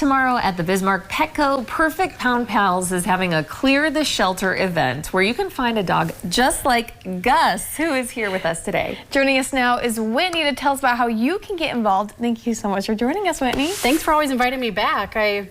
tomorrow at the Bismarck Petco, Perfect Pound Pals is having a Clear the Shelter event where you can find a dog just like Gus, who is here with us today. Joining us now is Whitney to tell us about how you can get involved. Thank you so much for joining us, Whitney. Thanks for always inviting me back. I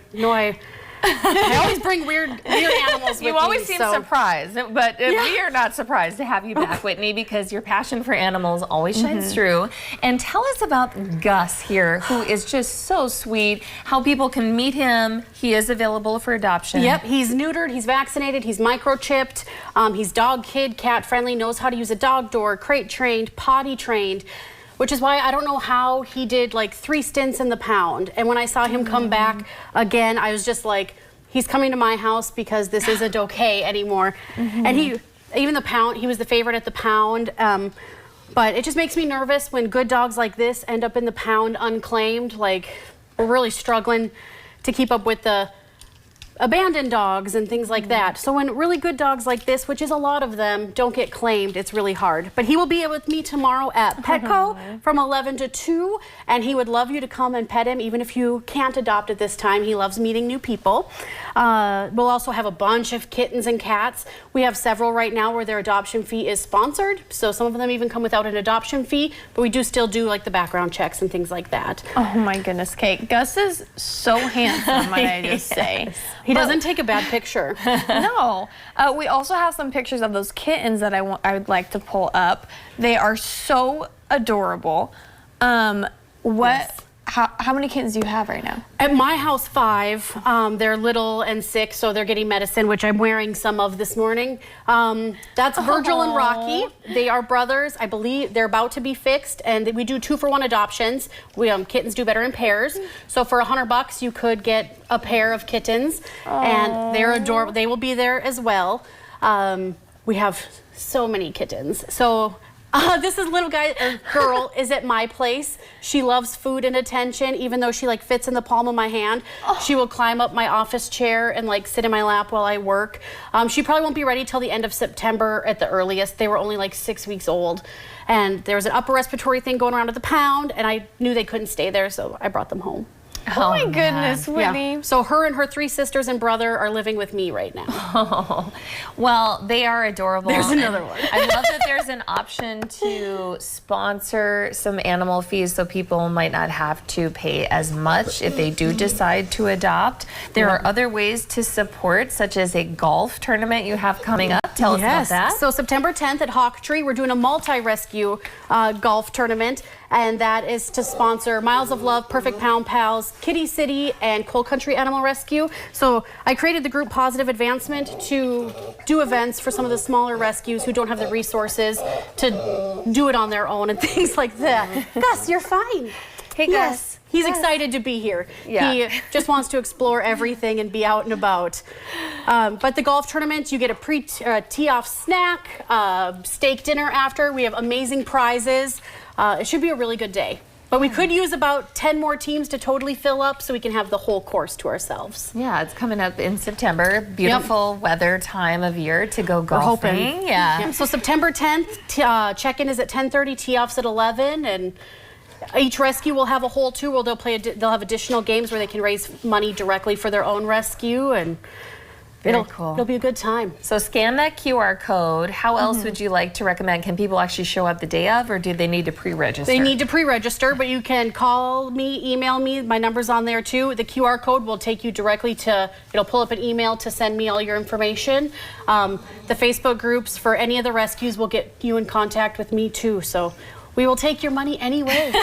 always bring weird animals with me. You always seem surprised, but we are not surprised to have you back, Whitney, because your passion for animals always shines through. And tell us about Gus here, who is just so sweet, how people can meet him. He is available for adoption. Yep, he's neutered, he's vaccinated, he's microchipped, he's dog kid, cat friendly, knows how to use a dog door, crate trained, potty trained. Which is why I don't know how he did like 3 stints in the pound. And when I saw him come back again, I was just like, he's coming to my house because this isn't okay anymore. And even the pound, he was the favorite at the pound. But it just makes me nervous when good dogs like this end up in the pound unclaimed. Like, we're really struggling to keep up with the abandoned dogs and things like that. So when really good dogs like this, which is a lot of them, don't get claimed, it's really hard. But he will be with me tomorrow at Petco from 11 to 2, and he would love you to come and pet him, even if you can't adopt at this time. He loves meeting new people. We'll also have a bunch of kittens and cats. We have several right now where their adoption fee is sponsored, so some of them even come without an adoption fee, but we do still do like the background checks and things like that. Oh my goodness, Kate. Gus is so handsome, might I just say. He doesn't take a bad picture. No. We also have some pictures of those kittens that I would like to pull up. They are so adorable. How many kittens do you have right now? At my house, 5. They're little and sick, so they're getting medicine, which I'm wearing some of this morning. That's Virgil and Rocky. They are brothers. I believe they're about to be fixed, and we do 2-for-1 adoptions. Kittens do better in pairs. So for $100, you could get a pair of kittens, and they're adorable. They will be there as well. We have so many kittens. So. This is little girl is at my place. She loves food and attention, even though she like fits in the palm of my hand. She will climb up my office chair and like sit in my lap while I work. She probably won't be ready till the end of September at the earliest. They were only like 6 weeks old. And there was an upper respiratory thing going around at the pound, and I knew they couldn't stay there, so I brought them home. Oh my goodness, Whitney. Yeah. So her and her 3 sisters and brother are living with me right now. Oh, well, they are adorable. There's another one. I love that there's an option to sponsor some animal fees so people might not have to pay as much if they do decide to adopt. There are other ways to support, such as a golf tournament you have coming up. Tell us about that. So September 10th at Hawk Tree, we're doing a multi-rescue golf tournament, and that is to sponsor Miles of Love, Perfect Pound Pals, Kitty City, and Cold Country Animal Rescue. So I created the group Positive Advancement to do events for some of the smaller rescues who don't have the resources to do it on their own and things like that. Gus, you're fine. Hey, Gus. He's excited to be here. Yeah. He just wants to explore everything and be out and about. But the golf tournament, you get a pre-tee-off snack, steak dinner after. We have amazing prizes. It should be a really good day. But we could use about 10 more teams to totally fill up so we can have the whole course to ourselves. Yeah, it's coming up in September. Beautiful weather time of year to go golfing. We're hoping. Yeah. So September 10th, check-in is at 10:30, tee-offs at 11, and each rescue will have a hole too, where they'll have additional games where they can raise money directly for their own rescue, and it'll be a good time. So scan that QR code. How else would you like to recommend? Can people actually show up the day of, or do they need to pre-register? They need to pre-register, but you can call me, email me. My number's on there too. The QR code will take you directly to, it'll pull up an email to send me all your information. The Facebook groups for any of the rescues will get you in contact with me too. So we will take your money anyway.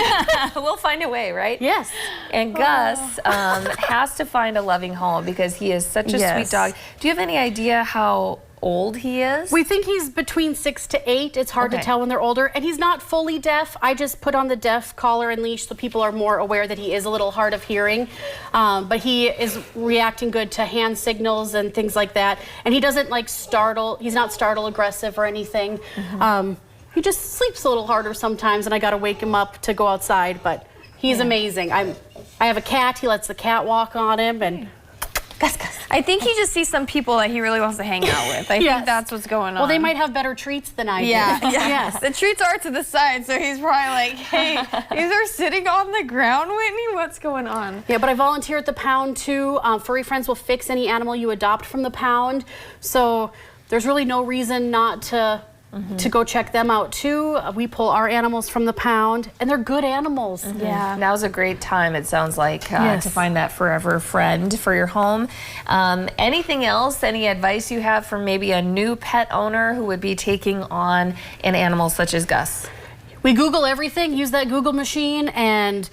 We'll find a way, right? Yes. And Gus has to find a loving home because he is such a sweet dog. Do you have any idea how old he is? We think he's between 6 to 8. It's hard to tell when they're older. And he's not fully deaf. I just put on the deaf collar and leash so people are more aware that he is a little hard of hearing. But he is reacting good to hand signals and things like that. And he doesn't like startle. He's not startle aggressive or anything. He just sleeps a little harder sometimes, and I got to wake him up to go outside, but he's amazing. I have a cat. He lets the cat walk on him, and Gus. I think he just sees some people that he really wants to hang out with. I think that's what's going on. Well, they might have better treats than I do. Yes. The treats are to the side, so he's probably like, hey, these are sitting on the ground, Whitney. What's going on? Yeah, but I volunteer at the pound too. Furry Friends will fix any animal you adopt from the pound. So there's really no reason not to go check them out too. We pull our animals from the pound, and they're good animals. Yeah. Now's a great time, it sounds like, to find that forever friend for your home. Anything else, any advice you have for maybe a new pet owner who would be taking on an animal such as Gus? We Google everything, use that Google machine, and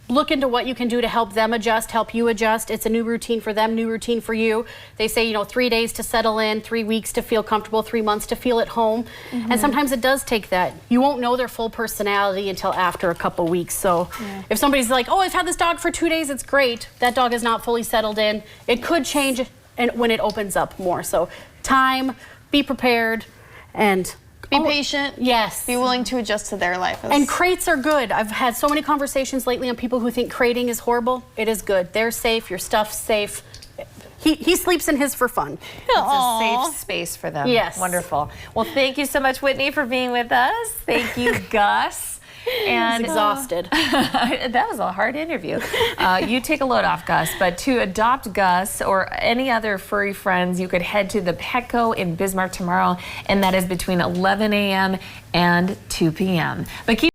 look into what you can do to help them adjust, help you adjust. It's a new routine for them, new routine for you. They say, 3 days to settle in, 3 weeks to feel comfortable, 3 months to feel at home. And sometimes it does take that. You won't know their full personality until after a couple weeks. So if somebody's like, oh, I've had this dog for 2 days, it's great. That dog is not fully settled in. It could change when it opens up more. So time, be prepared, and be patient. Yes. Be willing to adjust to their life. And crates are good. I've had so many conversations lately on people who think crating is horrible. It is good. They're safe. Your stuff's safe. He sleeps in his for fun. It's a safe space for them. Yes. Wonderful. Well, thank you so much, Whitney, for being with us. Thank you, Gus. And exhausted. That was a hard interview. You take a load off, Gus, but to adopt Gus or any other furry friends, you could head to the Petco in Bismarck tomorrow, and that is between 11 a.m. and 2 p.m. But keep